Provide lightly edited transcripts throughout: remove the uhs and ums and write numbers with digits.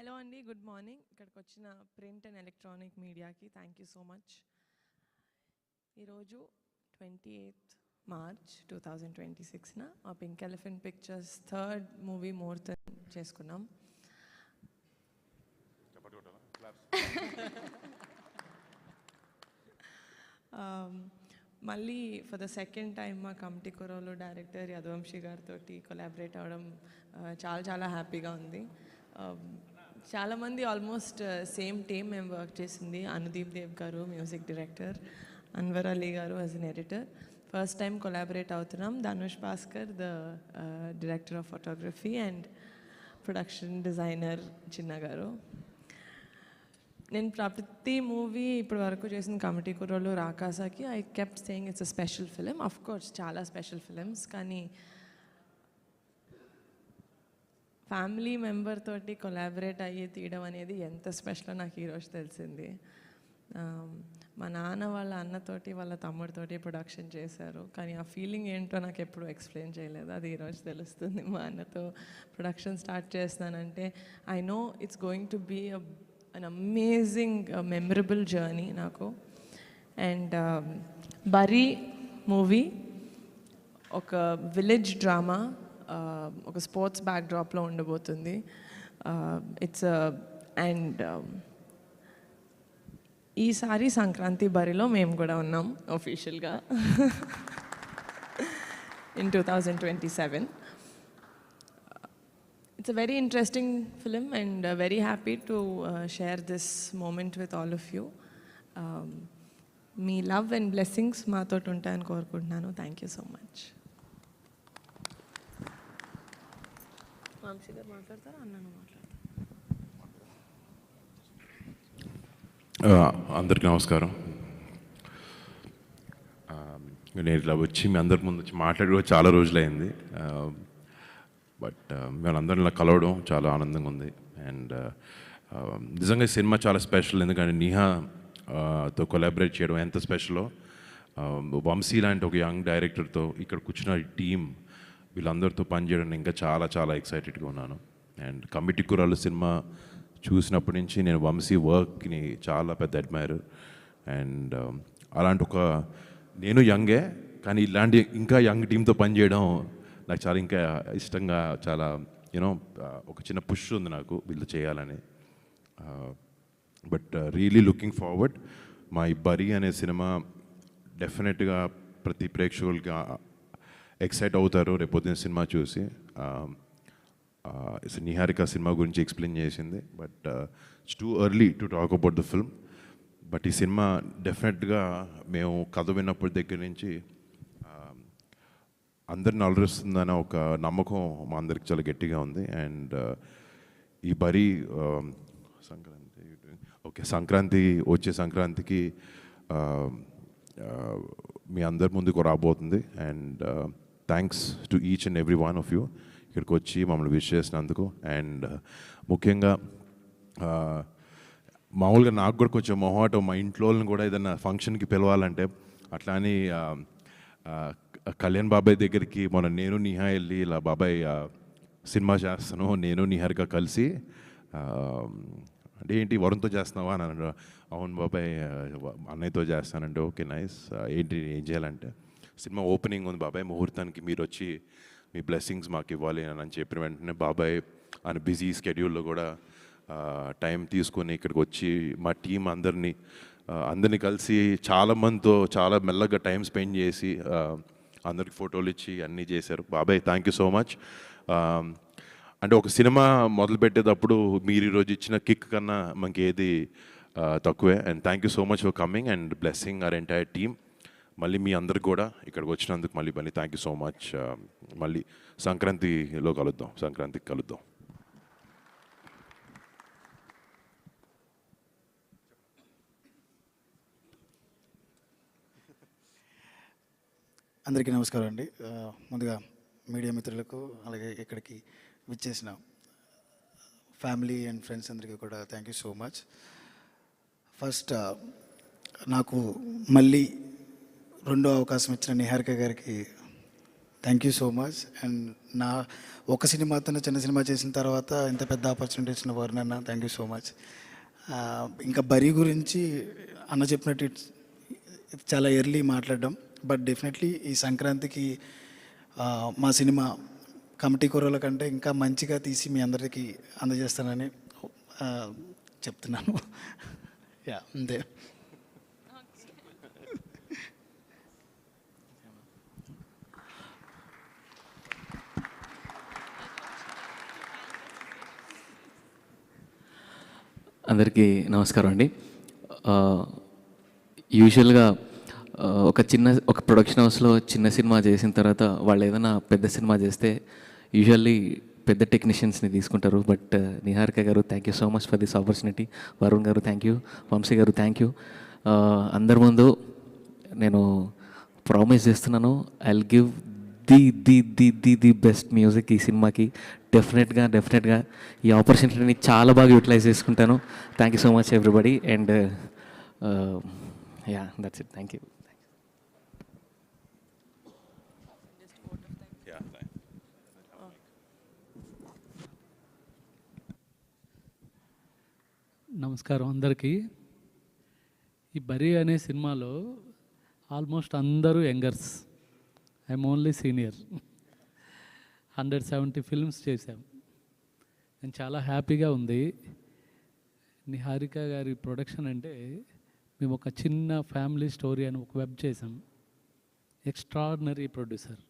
Hello అండి, good morning. ఇక్కడికి వచ్చిన ప్రింట్ అండ్ ఎలక్ట్రానిక్ మీడియాకి థ్యాంక్ యూ సో మచ్. ఈరోజు 28th March 2026న ఆ pink elephant pictures third movie ముహూర్తం చేసుకున్నాం. మళ్ళీ ఫర్ ద సెకండ్ టైం మా కమిటీ కుర్రోలు డైరెక్టర్ యదువంశీ గారితో కొలాబరేట్ అవ్వడం చాలా చాలా హ్యాపీగా ఉంది. చాలామంది ఆల్మోస్ట్ సేమ్ టీమ్ మేము వర్క్ చేసింది. Anudeep Dev garu music director, Anwar Ali garu as an editor. First time collaborate అవుతున్నాం. Dhanush Bhaskar the director of photography and production designer Chinna garu. నేను ప్రతి మూవీ ఇప్పటి వరకు చేసిన కమిటీ కుర్రోలు రాకాసాకి I kept saying it's a special film. Of course చాలా స్పెషల్ ఫిలిమ్స్, కానీ ఫ్యామిలీ మెంబర్ తోటి కొలాబరేట్ అయ్యి తీయడం అనేది ఎంత స్పెషలో నాకు ఈరోజు తెలిసింది. మా నాన్న వాళ్ళ అన్నతోటి వాళ్ళ తమ్ముడితోటి ప్రొడక్షన్ చేశారు, కానీ ఆ ఫీలింగ్ ఏంటో నాకు ఎప్పుడు ఎక్స్ప్లెయిన్ చేయలేదు. అది ఈరోజు తెలుస్తుంది. మా అన్నతో ప్రొడక్షన్ స్టార్ట్ చేస్తున్నానంటే I know it's going to be an amazing memorable journey నాకు. అండ్ బరీ మూవీ ఒక విలేజ్ డ్రామా, ఒక స్పోర్ట్స్ బ్యాక్డ్రాప్లో ఉండబోతుంది. ఇట్స్ అండ్ ఈసారి సంక్రాంతి బరిలో మేము కూడా ఉన్నాం ఒఫీషియల్గా in 2027. It's a very interesting film and very happy to share this moment with all of you. మీ లవ్ అండ్ బ్లెస్సింగ్స్ మాతో ఉంటాయని కోరుకుంటున్నాను. Thank you so much. Vamshi garu మాట్లాడతారా, అన్నను మాట్లాడతారు? అందరికీ నమస్కారం. నేను ఇట్లా వచ్చి మీ అందరి ముందు వచ్చి మాట్లాడి చాలా రోజులైంది. బట్ మేమందరం ఇలా కలవడం చాలా ఆనందంగా ఉంది. అండ్ నిజంగా ఈ సినిమా చాలా స్పెషల్, ఎందుకంటే నిహాతో కొలాబరేట్ చేయడం ఎంత స్పెషలో. వంశీ లాంటి ఒక యంగ్ డైరెక్టర్తో ఇక్కడ కూర్చున్న టీం వీళ్ళందరితో పనిచేయడం ఇంకా చాలా చాలా ఎక్సైటెడ్గా ఉన్నాను. అండ్ కమిటీ కుర్రాళ్ళు సినిమా చూసినప్పటి నుంచి నేను వంశీ వర్క్ని చాలా పెద్ద అడ్మైర్. అండ్ అలాంటి ఒక నేను యంగే, కానీ ఇలాంటి ఇంకా యంగ్ టీంతో పనిచేయడం నాకు చాలా ఇంకా ఇష్టంగా, చాలా యూనో ఒక చిన్న పుష్ ఉంది నాకు వీళ్ళు చేయాలని. But really looking forward. మా ఈ బరీ అనే సినిమా డెఫినెట్గా ప్రతి ప్రేక్షకులకి ఎక్సైట్ అవుతారు రేపొద్దున సినిమా చూసి. నిహారిక సినిమా గురించి ఎక్స్ప్లెయిన్ చేసింది, but it's too early to talk about the film. But ఈ సినిమా డెఫినెట్గా మేము కథ విన్నప్పటి దగ్గర నుంచి అందరిని అలరిస్తుందనే ఒక నమ్మకం మా అందరికి చాలా గట్టిగా ఉంది. అండ్ ఈ బరీ సంక్రాంతి వచ్చే సంక్రాంతికి మీ అందరి ముందుకు రాబోతుంది. And thanks to each and every one of you ఇక్కడికి వచ్చి మమ్మల్ని విష్ చేసినందుకు. అండ్ ముఖ్యంగా మామూలుగా నాకు కూడా కొంచెం మొహమాటం, మా ఇంట్లో వాళ్ళని కూడా ఏదైనా ఫంక్షన్కి పిలవాలంటే. అట్లా అని కళ్యాణ్ బాబాయ్ దగ్గరికి నేను నిహా వెళ్ళి ఇలా బాబాయ్ సినిమా చేస్తాను, నేను నిహారిక కలిసి, అంటే ఏంటి వరుణ్తో చేస్తున్నావా అని అన్నాడు. అవును బాబాయ్ అన్నయ్యతో చేస్తానంటే ఓకే నైస్, ఏంటి ఏం చేయాలంటే సినిమా ఓపెనింగ్ ఉంది బాబాయ్, ముహూర్తానికి మీరు వచ్చి మీ బ్లెస్సింగ్స్ మాకు ఇవ్వాలి అని చెప్పిన వెంటనే బాబాయ్ ఆయన బిజీ స్కెడ్యూల్లో కూడా టైం తీసుకొని ఇక్కడికి వచ్చి మా టీం అందరినీ కలిసి చాలామందితో చాలా మెల్లగా టైం స్పెండ్ చేసి అందరికి ఫోటోలు ఇచ్చి అన్నీ చేశారు. బాబాయ్ థ్యాంక్ యూ సో మచ్. అంటే ఒక సినిమా మొదలుపెట్టేటప్పుడు మీరు ఈరోజు ఇచ్చిన కిక్ కన్నా మనకి ఏది తక్కువే. And thank you so much for coming and blessing our entire team. మళ్ళీ మీ అందరికి కూడా ఇక్కడికి వచ్చినందుకు మళ్ళీ థ్యాంక్ యూ సో మచ్. మళ్ళీ సంక్రాంతికి కలుద్దాం. అందరికీ నమస్కారం అండి. ముందుగా మీడియా మిత్రులకు, అలాగే ఇక్కడికి విచ్చేసిన ఫ్యామిలీ అండ్ ఫ్రెండ్స్ అందరికీ కూడా thank you so much. First నాకు మళ్ళీ రెండో అవకాశం ఇచ్చిన నిహారిక గారికి thank you so much. And నా ఒక సినిమాతో చిన్న సినిమా చేసిన తర్వాత ఇంత పెద్ద ఆపర్చునిటీ ఇచ్చిన వరుణ్ అన్న, థ్యాంక్ యూ సో మచ్. ఇంకా బరీ గురించి అన్న చెప్పినట్టు it's చాలా ఎర్లీ మాట్లాడడం, బట్ డెఫినెట్లీ ఈ సంక్రాంతికి మా సినిమా కమిటీ కూరల కంటే ఇంకా మంచిగా తీసి మీ అందరికీ అందజేస్తానని చెప్తున్నాను. యా, అంతే. అందరికీ నమస్కారం అండి. యూజువల్గా ఒక ప్రొడక్షన్ హౌస్లో చిన్న సినిమా చేసిన తర్వాత వాళ్ళు ఏదైనా పెద్ద సినిమా చేస్తే యూజువల్లీ పెద్ద టెక్నీషియన్స్ని తీసుకుంటారు. But Niharika garu, thank you so much for this opportunity. Varun గారు థ్యాంక్ యూ, వంశీ గారు థ్యాంక్ యూ. అందరి ముందు నేను ప్రామిస్ చేస్తున్నాను, I will give the best music ఈ సినిమాకి. డెఫినెట్గా ఈ ఆపర్చునిటీని చాలా బాగా యూటిలైజ్ చేసుకుంటాను. Thank you so much everybody. And yeah, that's it. Thank you. నమస్కారం అందరికీ. ఈ బరీ అనే సినిమాలో ఆల్మోస్ట్ అందరూ youngers, I'm only senior. 170 films చేశాం. నేను చాలా హ్యాపీగా ఉంది. నిహారిక గారి ప్రొడక్షన్ అంటే మేము ఒక చిన్న ఫ్యామిలీ స్టోరీ అని ఒక వెబ్ చేసాం. Extraordinary producer.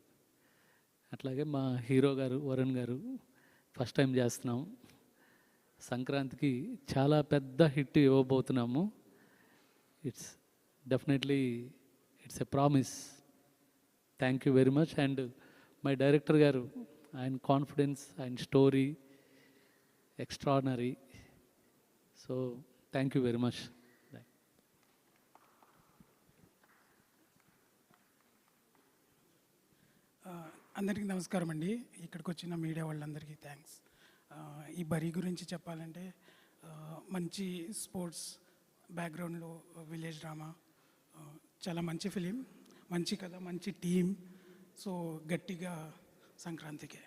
అట్లాగే మా హీరో గారు వరుణ్ గారు ఫస్ట్ టైం చేస్తున్నాం. సంక్రాంతికి చాలా పెద్ద హిట్ ఇవ్వబోతున్నాము. It's definitely it's a promise. Thank you very much. And my director garu, ఆయన కాన్ఫిడెన్స్, ఆయన story extraordinary. So thank you very much. అందరికీ నమస్కారం అండి. ఇక్కడికి వచ్చిన మీడియా వాళ్ళందరికీ థ్యాంక్స్. ఈ బరీ గురించి చెప్పాలంటే మంచి స్పోర్ట్స్ బ్యాక్గ్రౌండ్లో విలేజ్ డ్రామా, చాలా మంచి ఫిలిం, మంచి కథ, మంచి టీం. సో గట్టిగా సంక్రాంతికే.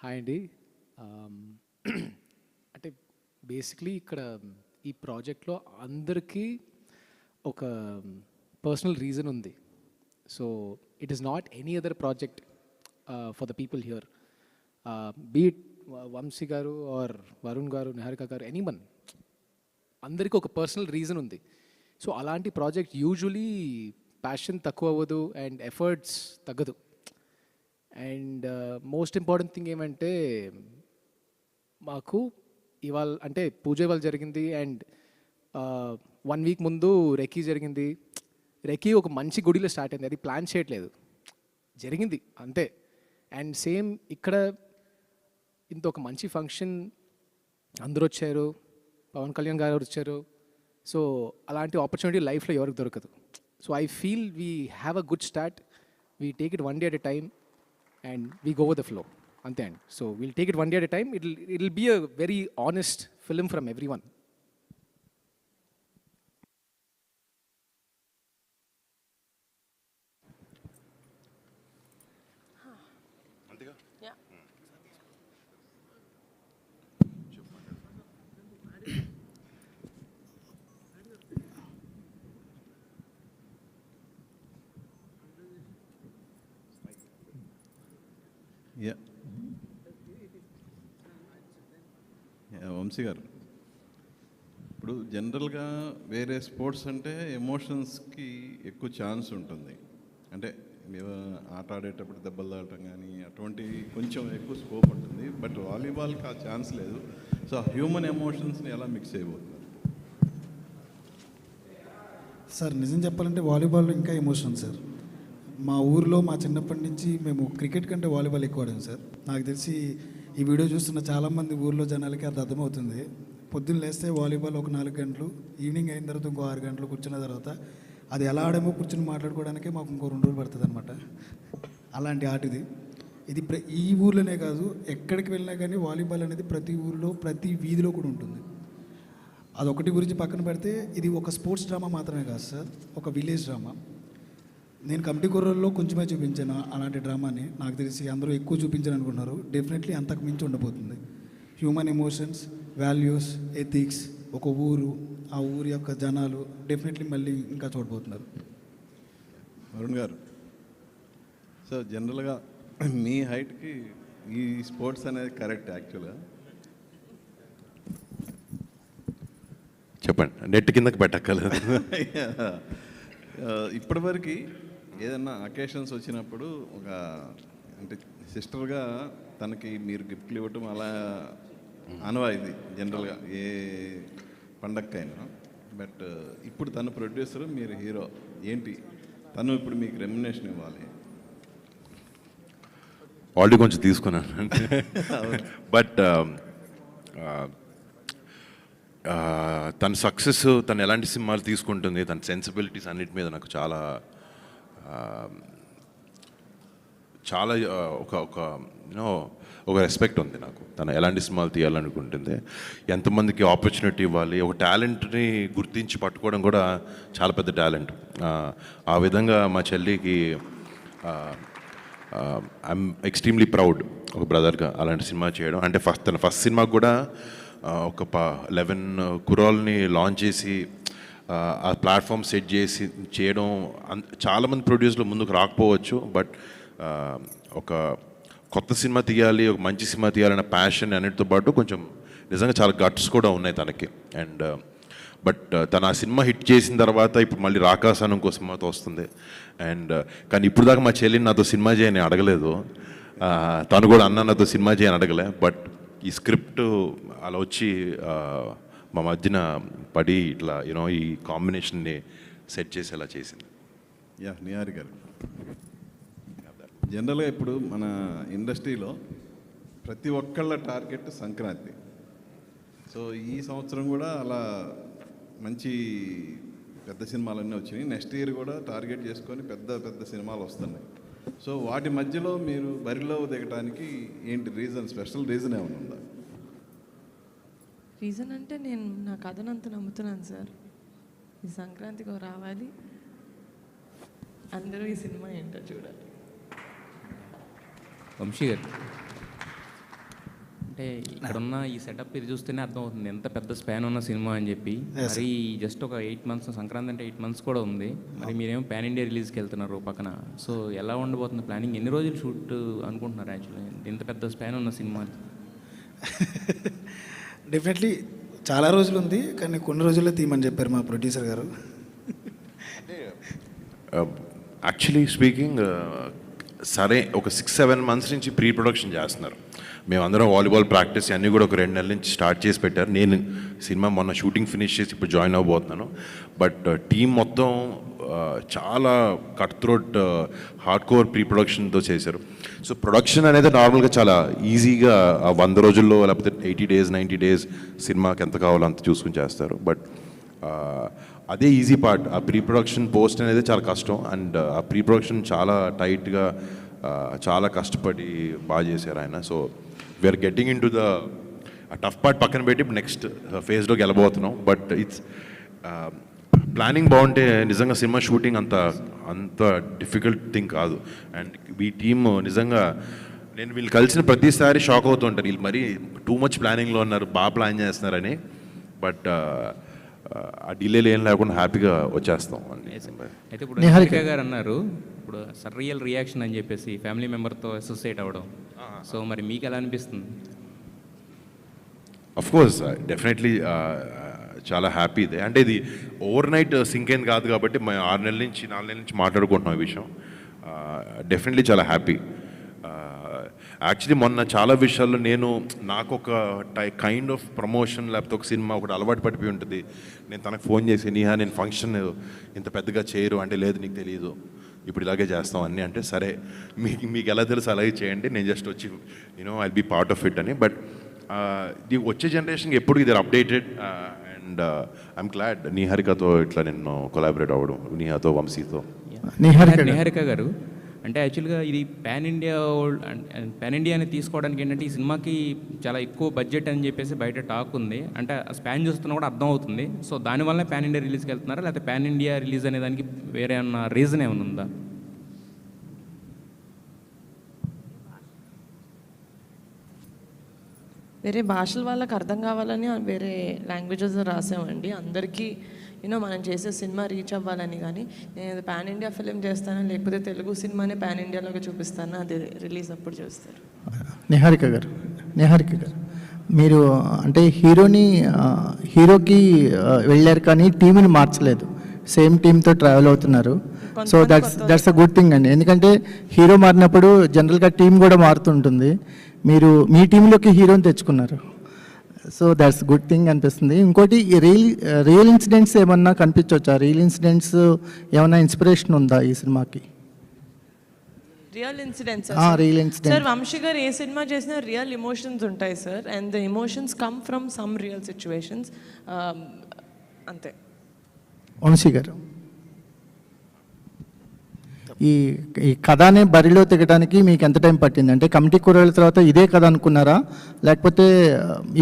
హాయ్ అండి. అంటే బేసిక్లీ ఇక్కడ ఈ ప్రాజెక్ట్లో అందరికీ ఒక పర్సనల్ రీజన్ ఉంది. So it is not any other project for the people here, but Vamshi garu or Varun garu, Niharika garu, anyone, అందరికీ ఒక పర్సనల్ రీజన్ ఉంది. సో అలాంటి ప్రాజెక్ట్ యూజువలీ ప్యాషన్ తక్కువ అవ్వదు అండ్ ఎఫర్ట్స్ తగ్గదు. అండ్ మోస్ట్ ఇంపార్టెంట్ థింగ్ ఏమంటే, మాకు ఇవాళ అంటే పూజ ఇవాళ జరిగింది అండ్ 1 వీక్ ముందు రెక్కీ జరిగింది. రెక్కీ ఒక మంచి గుడిలో స్టార్ట్ అయింది, అది ప్లాన్ చేయట్లేదు, జరిగింది అంతే. అండ్ సేమ్ ఇక్కడ ఇంత ఒక మంచి ఫంక్షన్, అందరూ వచ్చారు, పవన్ కళ్యాణ్ గారు వచ్చారు. సో అలాంటి ఆపర్చునిటీ లైఫ్లో ఎవరికి దొరకదు. So I feel we have a good start, we take it 1 day at a time and we go with the flow, అంతే అండి. So we'll take it 1 day at a time. It will be a very honest film from everyone. Vamshi garu, ఇప్పుడు జనరల్గా వేరే sports అంటే ఎమోషన్స్కి ఎక్కువ chance ఉంటుంది. అంటే ఆట ఆడేటప్పుడు దెబ్బలు తాగటం కానీ అటువంటి కొంచెం ఎక్కువ స్కోప్ ఉంటుంది. బట్ వాలీబాల్కి ఆ ఛాన్స్ లేదు. సో హ్యూమన్ ఎమోషన్స్ని ఎలా మిక్స్ అయిపోతున్నారు? సార్ నిజం చెప్పాలంటే వాలీబాల్లో ఇంకా ఎమోషన్ సార్. మా ఊర్లో మా చిన్నప్పటి నుంచి మేము క్రికెట్ కంటే వాలీబాల్ ఎక్కువ ఆడాం సార్. నాకు తెలిసి ఈ వీడియో చూస్తున్న చాలామంది ఊర్లో జనాలకి అది అర్థమవుతుంది. పొద్దున్న లేస్తే వాలీబాల్ ఒక 4 గంటలు, ఈవినింగ్ అయిన తర్వాత ఇంకో 6 గంటలు కూర్చున్న తర్వాత అది ఎలా ఆడేమో కూర్చొని మాట్లాడుకోవడానికే మాకు ఇంకో 2 రోజులు పడుతుంది అనమాట. అలాంటి ఆట ఇది. ఇది ఈ ఊర్లోనే కాదు, ఎక్కడికి వెళ్ళినా కానీ వాలీబాల్ అనేది ప్రతి ఊర్లో ప్రతి వీధిలో కూడా ఉంటుంది. అదొకటి గురించి పక్కన పెడితే ఇది ఒక స్పోర్ట్స్ డ్రామా మాత్రమే కాదు సార్, ఒక విలేజ్ డ్రామా. నేను కమిటీ కుర్రల్లో కొంచెమే చూపించాను అలాంటి డ్రామాని. నాకు తెలిసి అందరూ ఎక్కువ చూపించాను అనుకుంటున్నారు. డెఫినెట్లీ అంతకు మించి ఉండబోతుంది. హ్యూమన్ ఎమోషన్స్, వాల్యూస్, ఎథిక్స్, ఒక ఊరు, ఆ ఊరి యొక్క జనాలు డెఫినెట్లీ మళ్ళీ ఇంకా చూడబోతున్నారు. వరుణ్ గారు, సో జనరల్గా మీ హైట్కి ఈ స్పోర్ట్స్ అనేది కరెక్ట్ యాక్చువల్గా? చెప్పండి, నెట్ కిందకి పెట్టక్కర్లేదు. ఇప్పటివరకు ఏదన్నా అకేషన్స్ వచ్చినప్పుడు ఒక అంటే సిస్టర్గా తనకి మీరు గిఫ్ట్లు ఇవ్వటం అలా అనవాయిది జనరల్గా ఏ పండక్కైనా. బట్ ఇప్పుడు తను ప్రొడ్యూసర్, మీరు హీరో, ఏంటి తను ఇప్పుడు మీకు రెమ్యునేషన్ ఇవ్వాలి? ఆల్రెడీ కొంచెం తీసుకున్నాను. బట్ తన సక్సెస్, తను ఎలాంటి సినిమాలు తీసుకుంటుంది, తన సెన్సిబిలిటీస్ అన్నిటి మీద నాకు చాలా చాలా ఒక రెస్పెక్ట్ ఉంది నాకు. తను ఎలాంటి సినిమాలు తీయాలనుకుంటుంది, ఎంతమందికి ఆపర్చునిటీ ఇవ్వాలి, ఒక టాలెంట్ని గుర్తించి పట్టుకోవడం కూడా చాలా పెద్ద టాలెంట్. ఆ విధంగా మా చెల్లికి ఐఎమ్ ఎక్స్ట్రీమ్లీ ప్రౌడ్ ఒక బ్రదర్గా అలాంటి సినిమా చేయడం. అంటే తన ఫస్ట్ సినిమాకి కూడా ఒక 11 కుర్రాల్ని లాంచ్ చేసి ఆ ప్లాట్ఫామ్ సెట్ చేసి చేయడం. చాలామంది ప్రొడ్యూసర్లు ముందుకు రాకపోవచ్చు, బట్ ఒక కొత్త సినిమా తీయాలి, ఒక మంచి సినిమా తీయాలన్న ప్యాషన్ అన్నిటితో పాటు కొంచెం నిజంగా చాలా గట్స్ కూడా ఉన్నాయి తనకి. అండ్ బట్ తను ఆ సినిమా హిట్ చేసిన తర్వాత ఇప్పుడు మళ్ళీ రాకాసాను ఇంకో సినిమాతో వస్తుంది. అండ్ కానీ ఇప్పుడు దాకా మా చెల్లిని నాతో సినిమా చేయని అడగలేదు, తను కూడా అన్న నాతో సినిమా చేయని అడగలే. బట్ ఈ స్క్రిప్ట్ అలా వచ్చి మా మధ్యన పడి ఇట్లా ఈ కాంబినేషన్ని సెట్ చేసేలా చేసింది. యా, నిహారి గారు, జనరల్గా ఇప్పుడు మన ఇండస్ట్రీలో ప్రతి ఒక్కళ్ళ టార్గెట్ సంక్రాంతి. సో ఈ సంవత్సరం కూడా అలా మంచి పెద్ద సినిమాలన్నీ వచ్చినాయి. నెక్స్ట్ ఇయర్ కూడా టార్గెట్ చేసుకొని పెద్ద పెద్ద సినిమాలు వస్తున్నాయి. సో వాటి మధ్యలో మీరు బరిలో దిగడానికి ఏంటి రీజన్, స్పెషల్ రీజన్ ఏమైనా ఉందా? రీజన్ అంటే నేను నా కథనంత నమ్ముతున్నాను సార్. ఈ సంక్రాంతికి రావాలి, అందరూ ఈ సినిమా ఏంటో చూడాలి. వంశీ గారు, అంటే ఇక్కడున్న ఈ సెటప్ ఇది చూస్తేనే అర్థమవుతుంది ఎంత పెద్ద స్పాన్ ఉన్న సినిమా అని చెప్పి. మరి జస్ట్ ఒక 8 months, సంక్రాంతి అంటే 8 months కూడా ఉంది. మరి మీరేమో పాన్ ఇండియా రిలీజ్కి వెళ్తున్నారు పక్కన. సో ఎలా ఉండబోతుంది ప్లానింగ్? ఎన్ని రోజులు షూట్ అనుకుంటున్నారు యాక్చువల్లీ ఇంత పెద్ద స్పాన్ ఉన్న సినిమా? డెఫినెట్లీ చాలా రోజులు ఉంది, కానీ కొన్ని రోజుల్లో తీయమని చెప్పారు మా ప్రొడ్యూసర్ గారు. యాక్చువల్లీ స్పీకింగ్, సరే ఒక 6-7 months నుంచి ప్రీ ప్రొడక్షన్ చేస్తున్నారు. మేమందరం వాలీబాల్ ప్రాక్టీస్ అన్నీ కూడా ఒక 2 నెలల నుంచి స్టార్ట్ చేసి పెట్టారు. నేను సినిమా మొన్న షూటింగ్ ఫినిష్ చేసి ఇప్పుడు జాయిన్ అవ్వబోతున్నాను. బట్ టీం మొత్తం చాలా cut throat hard core pre ప్రొడక్షన్తో చేశారు. సో ప్రొడక్షన్ అనేది నార్మల్గా చాలా ఈజీగా 100 రోజుల్లో లేకపోతే 80 days 90 days సినిమాకి ఎంత కావాలో అంత చూసుకుని చేస్తారు. బట్ అదే ఈజీ పార్ట్, ఆ ప్రీ ప్రొడక్షన్ పోస్ట్ అనేది చాలా కష్టం. అండ్ ఆ ప్రీ ప్రొడక్షన్ చాలా టైట్గా చాలా కష్టపడి బాగా చేశారు ఆయన. So we're getting into the tough part పక్కన పెట్టి నెక్స్ట్ ఫేజ్లోకి వెళ్ళబోతున్నాం. బట్ ఇట్స్ ప్లానింగ్ బాగుంటే నిజంగా సినిమా షూటింగ్ అంత డిఫికల్ట్ థింగ్ కాదు. అండ్ ఈ టీమ్ నిజంగా నేను వీళ్ళు కలిసిన ప్రతిసారి షాక్ అవుతుంటాను, వీళ్ళు మరీ టూ మచ్ ప్లానింగ్లో ఉన్నారు, బాగా ప్లాన్ చేస్తున్నారని. బట్ ఆ డిలేలు ఏం లేకుండా హ్యాపీగా వచ్చేస్తాం. అయితే ఇప్పుడు నిహారిక గారు అన్నారు ఇప్పుడు సర్రియల్ రియాక్షన్ అని చెప్పేసి ఫ్యామిలీ మెంబర్తో అసోసియేట్ అవ్వడం. సో మరి మీకు ఎలా అనిపిస్తుంది? అఫ్ కోర్స్ డెఫినెట్లీ చాలా హ్యాపీ ఇదే. అంటే ఇది ఓవర్ నైట్ సింక్ అయింది కాదు కాబట్టి మేము 6 నెలల నుంచి 4 నెలల నుంచి మాట్లాడుకుంటున్నాం ఈ విషయం. డెఫినెట్లీ చాలా హ్యాపీ. యాక్చువల్లీ మొన్న చాలా విషయాల్లో నాకు ఒక కైండ్ ఆఫ్ ప్రమోషన్ లేకపోతే ఒక సినిమా ఒకటి అలవాటు పడిపోయి ఉంటుంది. నేను తనకు ఫోన్ చేసి, నీహా నేను ఫంక్షన్ ఇంత పెద్దగా చేయరు అంటే, లేదు నీకు తెలియదు ఇప్పుడు ఇలాగే చేస్తాం అన్నీ అంటే, సరే మీకు ఎలా తెలుసు అలాగే చేయండి, నేను జస్ట్ వచ్చి I'll be part of it అని. బట్ ఇది వచ్చే జనరేషన్కి ఎప్పుడు ఇది అప్డేటెడ్. అండ్ ఐఎమ్ గ్లాడ్ నిహారికతో ఇట్లా నేను కొలాబరేట్ అవ్వడం, నీహాతో, వంశీతో. నిహారిక గారు, అంటే యాక్చువల్గా ఇది పాన్ ఇండియాని తీసుకోవడానికి ఏంటంటే ఈ సినిమాకి చాలా ఎక్కువ బడ్జెట్ అని చెప్పేసి బయట టాక్ ఉంది. అంటే స్పాన్ చూస్తున్నా కూడా అర్థం అవుతుంది. సో దానివల్లనే పాన్ ఇండియా రిలీజ్కి వెళ్తున్నారా, లేకపోతే పాన్ ఇండియా రిలీజ్ అనే దానికి వేరే ఏమన్నా రీజన్ ఏమైనా ఉందా? వేరే భాషల వాళ్ళకి అర్థం కావాలని వేరే లాంగ్వేజెస్ రాసామండి. అందరికీ మనం చేసే సినిమా రీచ్ అవ్వాలని. కానీ నేను పాన్ ఇండియా ఫిలిం చేస్తాను, లేకపోతే తెలుగు సినిమానే పాన్ ఇండియాలోకి చూపిస్తాను, అది రిలీజ్ అప్పుడు చూస్తారు. నిహారిక గారు మీరు అంటే హీరోకి వెళ్ళారు కానీ టీంని మార్చలేదు, సేమ్ టీంతో ట్రావెల్ అవుతున్నారు. So that's a good thing అండి. ఎందుకంటే హీరో మారినప్పుడు జనరల్గా టీం కూడా మారుతుంటుంది. మీరు మీ టీంలోకి హీరోని తెచ్చుకున్నారు. సో దట్స్ గుడ్ థింగ్ అనిపిస్తుంది. ఇంకోటి రియల్ ఇన్సిడెంట్స్ ఏమన్నా కనిపించవచ్చా? రియల్ ఇన్సిడెంట్స్ ఏమన్నా ఇన్స్పిరేషన్ ఉందా ఈ సినిమాకి? Real incidents real incident sir, Vamshi garu ఏ సినిమా చేసినా రియల్ ఎమోషన్స్ ఉంటాయి sir. And the emotions come from some real situations, అంతే. వంశీ గారు ఈ కథని బరిలో తెగడానికి మీకు ఎంత టైం పట్టింది? అంటే కమిటీ కూరల తర్వాత ఇదే కథ అనుకున్నారా, లేకపోతే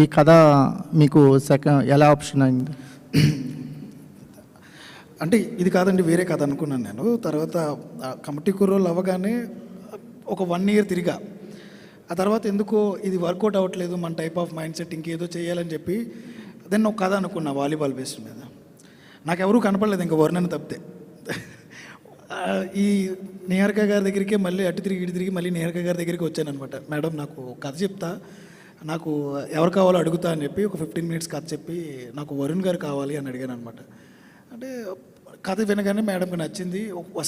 ఈ కథ మీకు ఎలా ఆప్షన్ అయింది? అంటే ఇది కాదండి, వేరే కథ అనుకున్నాను నేను. తర్వాత కమిటీ కూరలు అవ్వగానే ఒక 1 year తిరిగా. ఆ తర్వాత ఎందుకో ఇది వర్కౌట్ అవ్వట్లేదు, మన టైప్ ఆఫ్ మైండ్ సెట్ ఇంకేదో చేయాలని చెప్పి దెన్ ఒక కథ అనుకున్నా వాలీబాల్ బేస్డ్ మీద. నాకు ఎవరూ కనపడలేదు ఇంకా వర్ణన తప్పితే. ఈ నిహారిక గారి దగ్గరికి మళ్ళీ అటు తిరిగి మళ్ళీ నిహారిక గారి దగ్గరికి వచ్చాను అనమాట. మేడం నాకు కథ చెప్తా, నాకు ఎవరు కావాలో అడుగుతా అని చెప్పి ఒక 15 minutes కథ చెప్పి నాకు వరుణ్ గారు కావాలి అని అడిగాను అనమాట. అంటే కథ వినగానే మేడంకి నచ్చింది.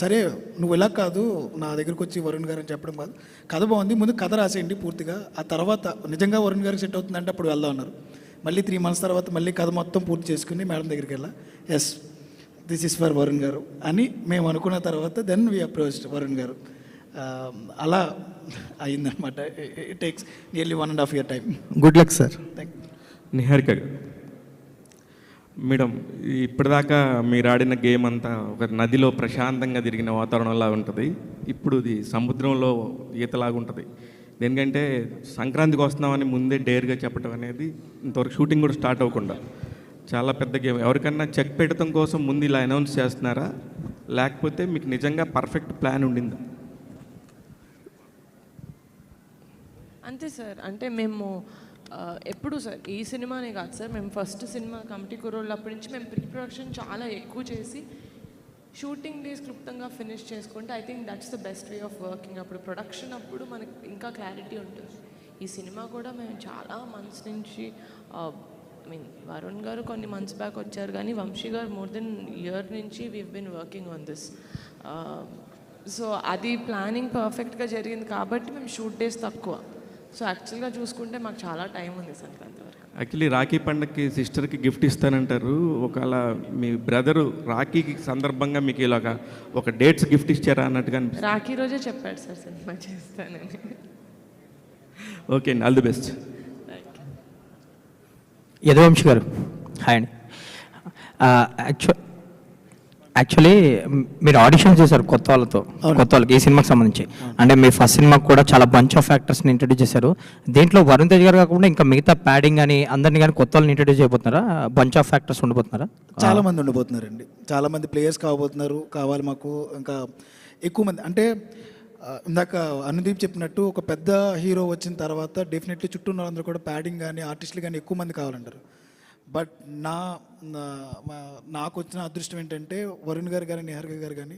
సరే నువ్వు ఇలా కాదు, నా దగ్గరికి వచ్చి వరుణ్ గారు అని చెప్పడం కాదు, కథ బాగుంది, ముందు కథ రాసేయండి పూర్తిగా, ఆ తర్వాత నిజంగా వరుణ్ గారికి సెట్ అవుతుందంటే అప్పుడు వెళ్దాం అన్నారు. మళ్ళీ 3 months తర్వాత మళ్ళీ కథ మొత్తం పూర్తి చేసుకుని మేడం దగ్గరికి వెళ్ళా. Yes, this is for Varun garu అని మేము అనుకున్న తర్వాత దెన్ వీ అప్రోచ్డ్ వరుణ్ గారు. అలా అయిందనమాట. It takes nearly 1.5 year time. Good luck sir. Thank you. Niharika గారు మేడం, ఇప్పటిదాకా మీరు ఆడిన గేమ్ అంతా ఒక నదిలో ప్రశాంతంగా తిరిగిన వాతావరణంలా ఉంటుంది. ఇప్పుడు ఇది సముద్రంలో ఈతలాగా ఉంటుంది. దేనికంటే సంక్రాంతికి వస్తున్నామని ముందే డేర్గా చెప్పడం అనేది ఇంతవరకు షూటింగ్ కూడా స్టార్ట్ అవ్వకుండా చాలా పెద్ద గేమ్. ఎవరికన్నా చెక్ పెట్టడం కోసం ముందు ఇలా అనౌన్స్ చేస్తున్నారా, లేకపోతే మీకు నిజంగా పర్ఫెక్ట్ ప్లాన్ ఉండిందా? అంతే సార్. అంటే మేము ఎప్పుడు సార్ ఈ సినిమానే కాదు సార్, మేము ఫస్ట్ సినిమా కమిటీ కుర్రోళ్ళు అప్పటి నుంచి మేము ప్రీ ప్రొడక్షన్ చాలా ఎక్కువ చేసి షూటింగ్ డేస్ క్లుప్తంగా ఫినిష్ చేసుకుంటే I think that's the best way of working. అప్పుడు ప్రొడక్షన్ అప్పుడు మనకి ఇంకా క్లారిటీ ఉంటుంది. ఈ సినిమా కూడా మేము చాలా మంత్స్ నుంచి వరుణ్ గారు కొన్ని మంత్స్ బ్యాక్ వచ్చారు, కానీ Vamshi garu more than year నుంచి we've been working on this. So అది ప్లానింగ్ పర్ఫెక్ట్గా జరిగింది కాబట్టి మేము షూట్ డేస్ తక్కువ. సో యాక్చువల్గా చూసుకుంటే మాకు చాలా టైం ఉంది సంక్రాంతి వరకు. యాక్చువల్లీ రాఖీ పండగకి సిస్టర్కి గిఫ్ట్ ఇస్తానంటారు. ఒకవేళ మీ బ్రదరు రాఖీకి సందర్భంగా మీకు ఇలాగా ఒక డేట్స్ గిఫ్ట్ ఇచ్చారా అన్నట్టుగా రాఖీ రోజే చెప్పాడు సార్ సినిమా చేస్తానని. ఓకే అండి, ఆల్ ది బెస్ట్. యదువంశి గారు హాయ్ అండి. యాక్చువల్లీ మీరు ఆడిషన్ చేశారు కొత్త వాళ్ళకి ఈ సినిమాకి సంబంధించి. అంటే మీ ఫస్ట్ సినిమాకి కూడా చాలా బంచ్ ఆఫ్ యాక్టర్స్ని ఇంట్రడ్యూస్ చేశారు. దీంట్లో వరుణ్ తేజ్ గారు కాకుండా ఇంకా మిగతా ప్యాడింగ్ అని అందరినీ కానీ కొత్త వాళ్ళని ఇంట్రడ్యూస్ చేయబోతున్నారా? బంచ్ ఆఫ్ యాక్టర్స్ ఉండబోతున్నారా? చాలా మంది ఉండబోతున్నారండి, చాలా మంది ప్లేయర్స్ కావాలి మాకు. ఇంకా ఎక్కువ మంది అంటే ఇందాక అనుదీప్ చెప్పినట్టు ఒక పెద్ద హీరో వచ్చిన తర్వాత డెఫినెట్లీ చుట్టూ ఉన్న వాళ్ళందరూ కూడా ప్యాడింగ్ కానీ ఆర్టిస్టులు కానీ ఎక్కువ మంది కావాలంటారు. బట్ నాకు వచ్చిన అదృష్టం ఏంటంటే వరుణ్ గారు కానీ నిహారిక గారు కానీ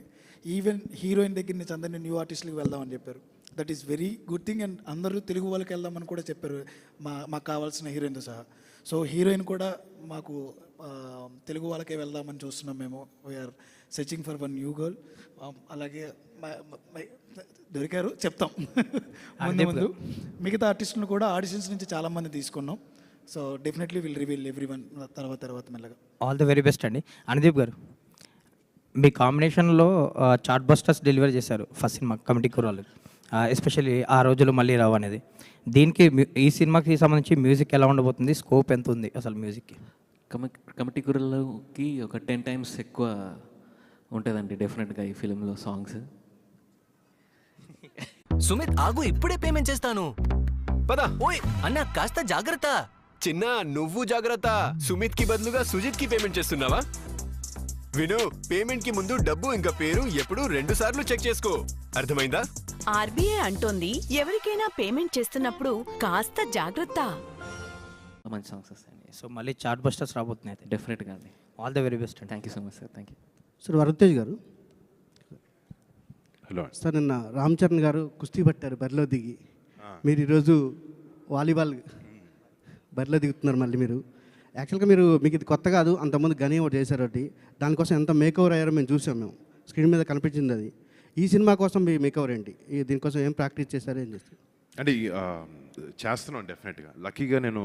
ఈవెన్ హీరోయిన్ దగ్గర నుంచి అందరినీ న్యూ ఆర్టిస్టులకు వెళ్దామని చెప్పారు. That is very good thing. And అందరూ తెలుగు వాళ్ళకి వెళ్దామని కూడా చెప్పారు, మాకు కావాల్సిన హీరోయిన్తో సహా. సో హీరోయిన్ కూడా మాకు తెలుగు వాళ్ళకే వెళ్దామని చూస్తున్నాం మేము. We're searching for one new girl. అలాగే దొరికారు చెప్తాం ముందు. మిగతా ఆర్టిస్టులను కూడా ఆడిషన్స్ నుంచి చాలామంది తీసుకున్నాం. So definitely will reveal everyone తర్వాత మెల్లగా. ఆల్ ది వెరీ బెస్ట్ అండి. అనుదీప్ గారు, మీ కాంబినేషన్లో చార్ట్ బస్టర్స్ డెలివరీ చేశారు ఫస్ట్ సినిమా కమిటీ కుర్రాళ్ళు, ఎస్పెషల్లీ ఆ రోజులు మళ్ళీ రావు అనేది. దీనికి ఈ సినిమాకి సంబంధించి మ్యూజిక్ ఎలా ఉండబోతుంది, స్కోప్ ఎంత ఉంది అసలు మ్యూజిక్కి? కమిటీ కుర్రాళ్ళకి ఒక 10 times ఎక్కువ ఉంటుందండి డెఫినెట్గా ఈ ఫిలింలో సాంగ్స్. సుమిత్ ఆగు, ఇప్పుడే పేమెంట్ చేస్తాను. పద. ఓయ్ అన్న కాస్త జాగ్రత్త. చిన్న నువ్వు జాగ్రత్త. సుమిత్ కి బదులుగా సుజిత్ కి పేమెంట్ చేస్తున్నావా? విను, పేమెంట్ కి ముందు డబ్బు ఇంకా పేరు ఎప్పుడు 2 సార్లు చెక్ చేసుకో. అర్థమైందా? ఆర్బీఐ అంటోంది ఎవరికైనా పేమెంట్ చేస్తున్నప్పుడు కాస్త జాగ్రత్త. మంచి సాంగ్స్ వస్తాయండి. సో మళ్ళీ చార్ట్ బస్టర్స్ రాబోతున్నాయి అయితే. డెఫినెట్గా అండి. ఆల్ ద వెరీ బెస్ట్ అండి. Thank you so much sir. Thank you. Sir Varun garu. Hello sir, నిన్న రామ్ చరణ్ గారు కుస్తీ పట్టారు బరిలో దిగి. మీరు ఈరోజు వాలీబాల్ బరిలో దిగుతున్నారు మళ్ళీ మీరు. యాక్చువల్గా మీకు ఇది కొత్త కాదు, అంతకుముందు గని ఒకటి చేశారు. ఒకటి దానికోసం ఎంత మేకవర్ అయ్యారో మేము చూసాం. మేము స్క్రీన్ మీద కనిపించింది అది. ఈ సినిమా కోసం మీ మేకవర్ ఏంటి? దీనికోసం ఏం ప్రాక్టీస్ చేశారు, ఏం చేస్తారు? అంటే చేస్తున్నాను డెఫినెట్గా. లక్కీగా నేను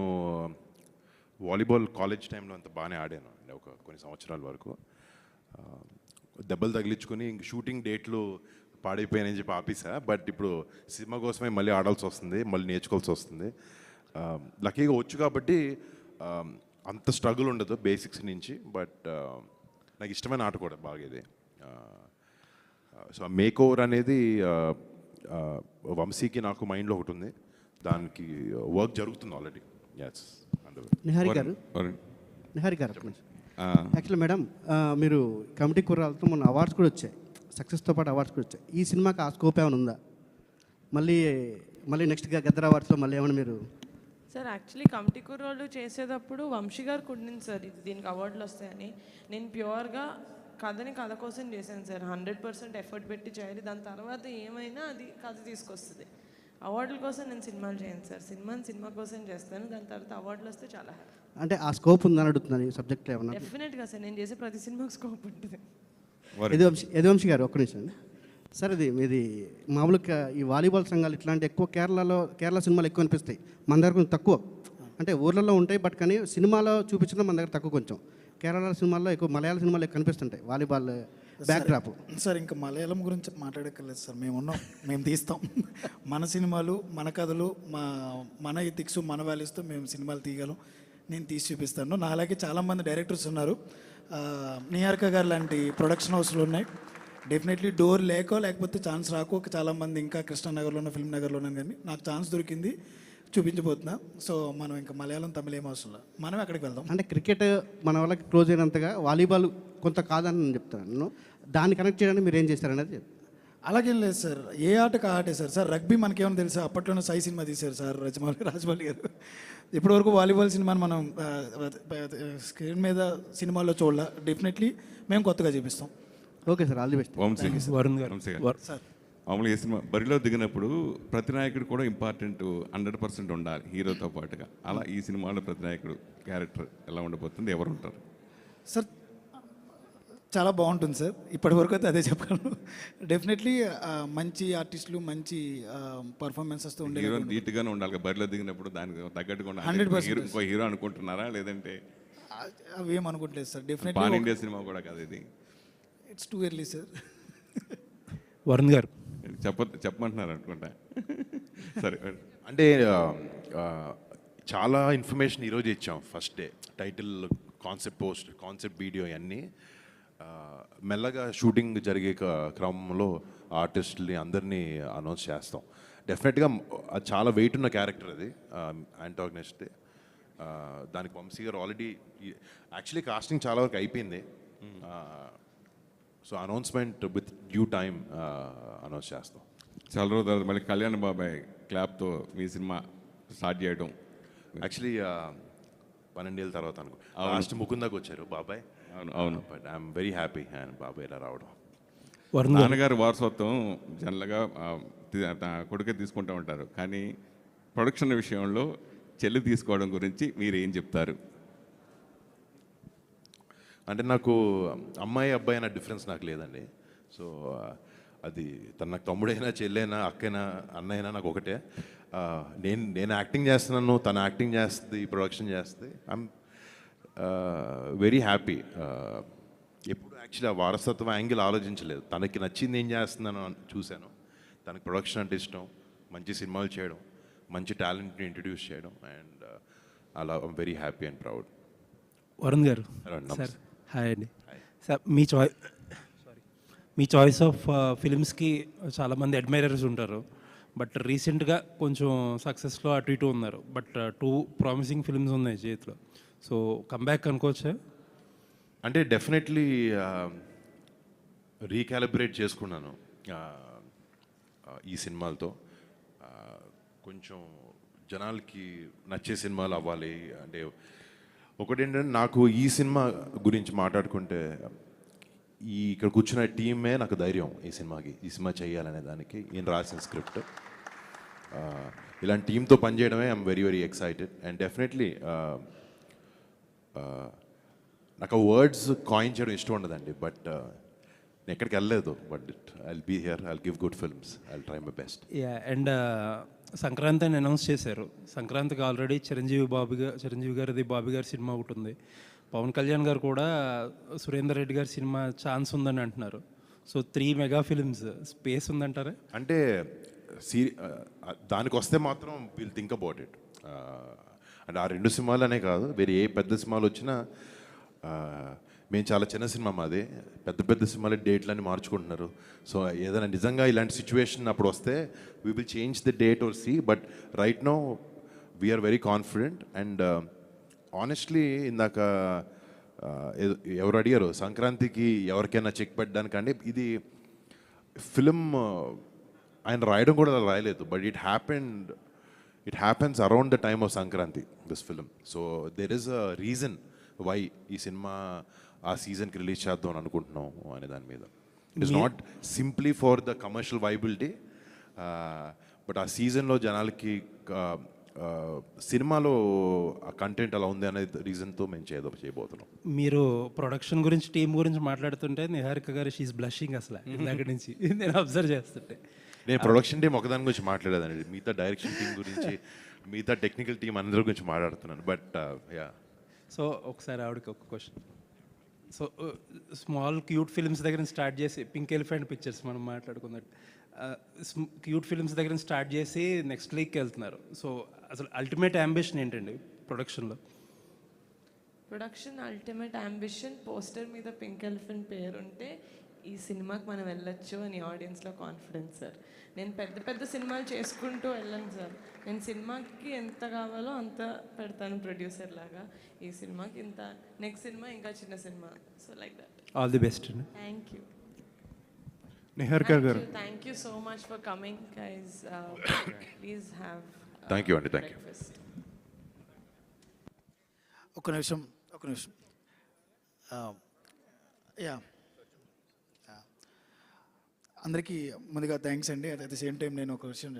వాలీబాల్ కాలేజ్ టైంలో అంత బాగానే ఆడాను అండి, కొన్ని సంవత్సరాల వరకు. దెబ్బలు తగిలించుకొని ఇంక షూటింగ్ డేట్లు పాడైపోయానని చెప్పి ఆపేసా. బట్ ఇప్పుడు సినిమా కోసమే మళ్ళీ ఆడాల్సి వస్తుంది, మళ్ళీ నేర్చుకోవాల్సి వస్తుంది. లక్కీగా వచ్చు కాబట్టి అంత స్ట్రగుల్ ఉండదు బేసిక్స్ నుంచి. బట్ నాకు ఇష్టమైన ఆట కూడా బాగా ఇది. సో మేక్ ఓవర్ అనేది వంశీకి నాకు మైండ్లో ఒకటి ఉంది, దానికి వర్క్ జరుగుతుంది ఆల్రెడీ. ఎస్. నిహారి గారు యాక్చువల్లీ మేడం, మీరు కమిటీ కుర్రాలతో మొన్న అవార్డ్స్ కూడా వచ్చాయి, సక్సెస్తో పాటు అవార్డ్స్ కూడా వచ్చాయి. ఈ సినిమాకి ఆ స్కోప్ ఏమైనా ఉందా? మళ్ళీ నెక్స్ట్ గద్దర్ అవార్డ్స్లో మళ్ళీ ఏమైనా మీరు? సార్ యాక్చువల్లీ కమిటీ కుర్రోళ్ళు చేసేటప్పుడు వంశీ గారు కుట్టింది సార్ దీనికి అవార్డులు వస్తాయని. నేను ప్యూర్గా కథ కోసం చేశాను సార్. 100% ఎఫర్ట్ పెట్టి చేయాలి. దాని తర్వాత ఏమైనా అది కథ తీసుకొస్తుంది. అవార్డుల కోసం నేను సినిమాలు చేయను సార్. సినిమా కోసం చేస్తాను. దాని తర్వాత అవార్డులు వస్తే చాలా హ్యాపీ. అంటే ఆ స్కోప్ ఉందని అడుగుతున్నాను ఈ సబ్జెక్ట్లో ఏమన్నా? డెఫినెట్గా సార్, నేను చేసే ప్రతి సినిమాకి స్కోప్ ఉంటుంది. యదువంశీ గారు ఒక్క నిమిషం సార్. మీది మామూలుగా ఈ వాలీబాల్ సంఘాలు ఇట్లాంటి ఎక్కువ కేరళ సినిమాలు ఎక్కువ అనిపిస్తాయి, మన దగ్గర కొంచెం తక్కువ. అంటే ఊర్లలో ఉంటాయి, బట్ కానీ సినిమాలో చూపించడం మన దగ్గర తక్కువ. కొంచెం కేరళ సినిమాల్లో ఎక్కువ, మలయాళ సినిమాలు ఎక్కువ కనిపిస్తుంటాయి వాలీబాల్ బ్యాక్డ్రాప్. సార్ ఇంకా మలయాళం గురించి మాట్లాడక్కర్లేదు సార్. మేము తీస్తాం మన సినిమాలు, మన కథలు, మన ఎథిక్స్, మన వాల్యూస్తో మేము సినిమాలు తీయగలం. నేను తీసి చూపిస్తాను. నా అలాగే చాలామంది డైరెక్టర్స్ ఉన్నారు. నిహారిక గారు లాంటి ప్రొడక్షన్ హౌస్లు ఉన్నాయి. డెఫినెట్లీ డోర్ లేకపోతే ఛాన్స్ రాకోక చాలామంది ఇంకా కృష్ణానగర్లోనో ఫిల్మ్ నగర్లోనో, కానీ నాకు ఛాన్స్ దొరికింది, చూపించబోతున్నా. సో మనం ఇంకా మలయాళం తమిళ ఏం అవసరం లేదు, మనం అక్కడికి వెళ్దాం. అంటే క్రికెట్ మన వాళ్ళకి క్లోజ్ అయినంతగా వాలీబాల్ కొంత కాదని నేను చెప్తాను. దాన్ని కనెక్ట్ చేయడానికి మీరు ఏం చేశారనేది. అలాగేం లేదు సార్, ఏ ఆటకు ఆటే సార్. రగ్బీ మనకేమైనా తెలుసా? అప్పట్లోనే సాయి సినిమా తీశారు సార్ రాజమౌళి గారు. ఇప్పటివరకు వాలీబాల్ సినిమాని మనం స్క్రీన్ మీద సినిమాల్లో చూడాల. డెఫినెట్లీ మేము కొత్తగా చూపిస్తాం. Okay sir, all the best. Varun గారు సార్, మామూలుగా ఈ సినిమా బరిలో దిగినప్పుడు ప్రతి నాయకుడు కూడా ఇంపార్టెంట్ 100% ఉండాలి హీరోతో పాటుగా. అలా ఈ సినిమాలో ప్రతి నాయకుడు క్యారెక్టర్ ఎలా ఉండబోతుంది, ఎవరు ఉంటారు సార్? చాలా బాగుంటుంది సార్. ఇప్పటివరకు అయితే అదే చెప్పగలను. డెఫినెట్లీ మంచి ఆర్టిస్టులు, మంచి పర్ఫార్మెన్సెస్తో ఉండే హీరో నీట్గానే ఉండాలి బరిలో దిగినప్పుడు. దానికి తగ్గట్టుగా 100% ఇంకో హీరో అనుకుంటున్నారా, లేదంటే అవి ఏం అనుకుంటలేదు sir? Definitely pan India cinema కూడా కాదు ఇది. It's too early sir. Varun garu చెప్పమంటున్నారు అనుకుంటా. సరే, అంటే చాలా ఇన్ఫర్మేషన్ ఈరోజు ఇచ్చాం. First day title, concept post, concept video అన్నీ మెల్లగా షూటింగ్ జరిగే క్రమంలో ఆర్టిస్టుల్ని అందరినీ అనౌన్స్ చేస్తాం. డెఫినెట్గా అది చాలా వెయిట్ ఉన్న క్యారెక్టర్ అది, యాంటాగనిస్ట్. దానికి వంశీ గారు ఆల్రెడీ యాక్చువల్లీ కాస్టింగ్ చాలా వరకు అయిపోయింది. So announcement with due time announce చేస్తాం. చాలా రోజుల తర్వాత మళ్ళీ కళ్యాణ్ బాబాయ్ క్లాప్తో మీ సినిమా స్టార్ట్ చేయడం. యాక్చువల్లీ 12 ఏళ్ళ తర్వాత అనుకో లాస్ట్ ముకుందాకు వచ్చారు బాబాయ్. అవును. But I'm very happy and బాబాయ్ ఇలా రావడం. నాన్నగారు వారసత్వం జనరల్గా కొడుకే తీసుకుంటూ ఉంటారు, కానీ ప్రొడక్షన్ విషయంలో చెల్లి తీసుకోవడం గురించి మీరు ఏం చెప్తారు? అంటే నాకు అమ్మాయి అబ్బాయి అన్న డిఫరెన్స్ నాకు లేదండి. సో అది నాకు తమ్ముడైనా, చెల్లైనా, అక్కైనా, అన్నైనా నాకు ఒకటే. నేను యాక్టింగ్ చేస్తున్నాను, తను యాక్టింగ్ చేస్తుంది, ప్రొడక్షన్ చేస్తుంది. I'm very happy. ఎప్పుడు యాక్చువల్లీ ఆ వారసత్వం యాంగిల్ ఆలోచించలేదు. తనకి నచ్చింది ఏం చేస్తున్నాను చూశాను. తనకి ప్రొడక్షన్ అంటే ఇష్టం, మంచి సినిమాలు చేయడం, మంచి టాలెంట్ని ఇంట్రడ్యూస్ చేయడం, అండ్ అలా I'm very happy and proud. Varun గారు సార్, హాయ్ అండి సార్. మీ చాయిస్ ఆఫ్ ఫిలిమ్స్కి చాలామంది అడ్మైరర్స్ ఉంటారు. బట్ రీసెంట్గా కొంచెం సక్సెస్లో అటు ఇటు ఉన్నారు. బట్ 2 ప్రామిసింగ్ ఫిల్మ్స్ ఉన్నాయి చేతిలో. సో కంబ్యాక్ అనుకోవచ్చా? అంటే డెఫినెట్లీ రీకాలిబ్రేట్ చేసుకున్నాను ఈ సినిమాలతో. కొంచెం జనాలకి నచ్చే సినిమాలు అవ్వాలి అంటే, ఒకటేంటంటే నాకు ఈ సినిమా గురించి మాట్లాడుకుంటే ఇక్కడ కూర్చున్న టీమే నాకు ధైర్యం ఈ సినిమా చేయాలనే దానికి. ఈయన రాసిన స్క్రిప్ట్, ఇలాంటి టీంతో పనిచేయడమే I'm very very excited. And definitely నాకు వర్డ్స్ కాయిన్ చేయడం ఇష్టం ఉండదండి, బట్ నేను ఎక్కడికి వెళ్ళలేదు. But I'll be here, I'll give good films, I'll try my best. And Sankranti అని అనౌన్స్ చేశారు. సంక్రాంతికి ఆల్రెడీ చిరంజీవి గారిది బాబీ గారి సినిమా ఒకటి ఉంది. పవన్ కళ్యాణ్ గారు కూడా సురేందర్ రెడ్డి గారి సినిమా ఛాన్స్ ఉందని అంటున్నారు. సో 3 మెగా ఫిల్మ్స్ స్పేస్ ఉందంటారా? అంటే దానికి వస్తే మాత్రం విల్ థింక్ అబౌట్ ఇట్. అంటే ఆ 2 సినిమాలనే కాదు, వేరే ఏ పెద్ద సినిమాలు వచ్చినా, మేము చాలా చిన్న సినిమా మాది, పెద్ద సినిమాలు డేట్లన్నీ మార్చుకుంటున్నారు. సో ఏదైనా నిజంగా ఇలాంటి సిచ్యువేషన్ అప్పుడు వస్తే we will change the date or see. But right now we're very confident. And honestly ఇందాక ఎవరు అడిగారు సంక్రాంతికి ఎవరికైనా చెక్ పెట్టడానికంటే, ఇది ఫిలిం ఆయన రాయడం కూడా అలా రాయలేదు, but it happens around the time of Sankranti, this film. So there is a reason why ఈ సినిమా ఆ సీజన్కి రిలీజ్ చేద్దాం అని అనుకుంటున్నాం అనే దాని మీద. It is not simply for the commercial viability, but ఆ సీజన్లో జనాలకి సినిమాలో ఆ కంటెంట్ అలా ఉంది అనే రీజన్తో మేము చేయబోతున్నాం. మీరు ప్రొడక్షన్ గురించి, టీం గురించి మాట్లాడుతుంటే నిహారిక గారు షీఈస్ బ్లషింగ్ అసలు దగ్గర నుంచి నేను అబ్జర్వ్ చేస్తుంటే. నేను ప్రొడక్షన్ టీం ఒకదాని గురించి మాట్లాడేదండి, మిగతా డైరెక్షన్ టీం గురించి, మిగతా టెక్నికల్ టీం అందరి గురించి మాట్లాడుతున్నాను. బట్ యా, సో ఒకసారి ఆవిడకి ఒక question. So small cute films దగ్గర స్టార్ట్ చేసి, పింక్ ఎలిఫెంట్ పిక్చర్స్ మనం మాట్లాడుకున్నట్టు క్యూట్ ఫిల్మ్స్ దగ్గర స్టార్ట్ చేసి నెక్స్ట్ లీగ్కి వెళ్తున్నారు. సో అసలు అల్టిమేట్ అంబిషన్ ఏంటండి ప్రొడక్షన్లో? ప్రొడక్షన్ అల్టిమేట్ అంబిషన్, పోస్టర్ మీద పింక్ ఎలిఫెంట్ పేరుంటే ఈ సినిమాకి మనం వెళ్ళొచ్చు అని ఆడియన్స్లో కాన్ఫిడెన్స్ సార్. నేను పెద్ద సినిమాలు చేసుకుంటూ వెళ్ళను సార్. నేను సినిమాకి ఎంత కావాలో అంత పెడతాను ప్రొడ్యూసర్ లాగా. ఈ సినిమాకి ఇంత, నెక్స్ట్ సినిమా ఇంకా చిన్న cinema. So like that. All the best. Thank you. Niharika garu, thank you so much for coming guys. Please have. Thank you అండి, థ్యాంక్ యూ. ఒక నిమిషం. యా, అందరికీ ముందుగా థ్యాంక్స్ అండి. అట్ ద సేమ్ టైం నేను ఒక విషయం,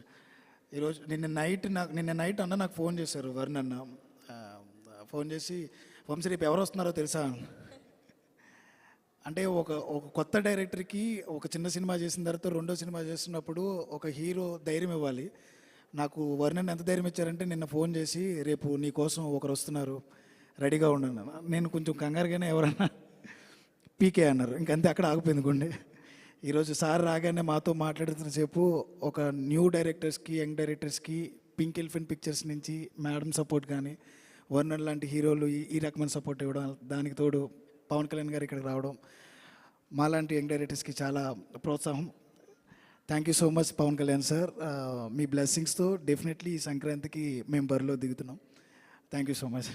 ఈరోజు నిన్న నైట్ అన్న నాకు ఫోన్ చేశారు, వరుణ్ అన్న ఫోన్ చేసి, వంశీ రేపు ఎవరు వస్తున్నారో తెలుసా? అంటే ఒక కొత్త డైరెక్టర్కి ఒక చిన్న సినిమా చేసిన తర్వాత రెండో సినిమా చేస్తున్నప్పుడు ఒక హీరో ధైర్యం ఇవ్వాలి. నాకు వరుణ్ ఎంత ధైర్యం ఇచ్చారంటే, నిన్న ఫోన్ చేసి రేపు నీ కోసం ఒకరు వస్తున్నారు, రెడీగా ఉన్నాను. నేను కొంచెం కంగారుగానే ఎవరన్నా పీకే అన్నారు, ఇంకంతే అక్కడ ఆగిపోయింది గుండె. ఈరోజు సార్ రాగానే మాతో మాట్లాడుతున్న సేపు ఒక న్యూ డైరెక్టర్స్కి, యంగ్ డైరెక్టర్స్కి పింక్ ఎలిఫెంట్ పిక్చర్స్ నుంచి మేడం సపోర్ట్ కానీ, వరుణ్ లాంటి హీరోలు ఈ రకమైన సపోర్ట్ ఇవ్వడం, దానికి తోడు పవన్ కళ్యాణ్ గారు ఇక్కడికి రావడం, మాలాంటి యంగ్ డైరెక్టర్స్కి చాలా ప్రోత్సాహం. Thank you so much Pawan Kalyan sir. మీ బ్లెస్సింగ్స్తో డెఫినెట్లీ ఈ సంక్రాంతికి మేము బరిలో దిగుతున్నాం. Thank you so much.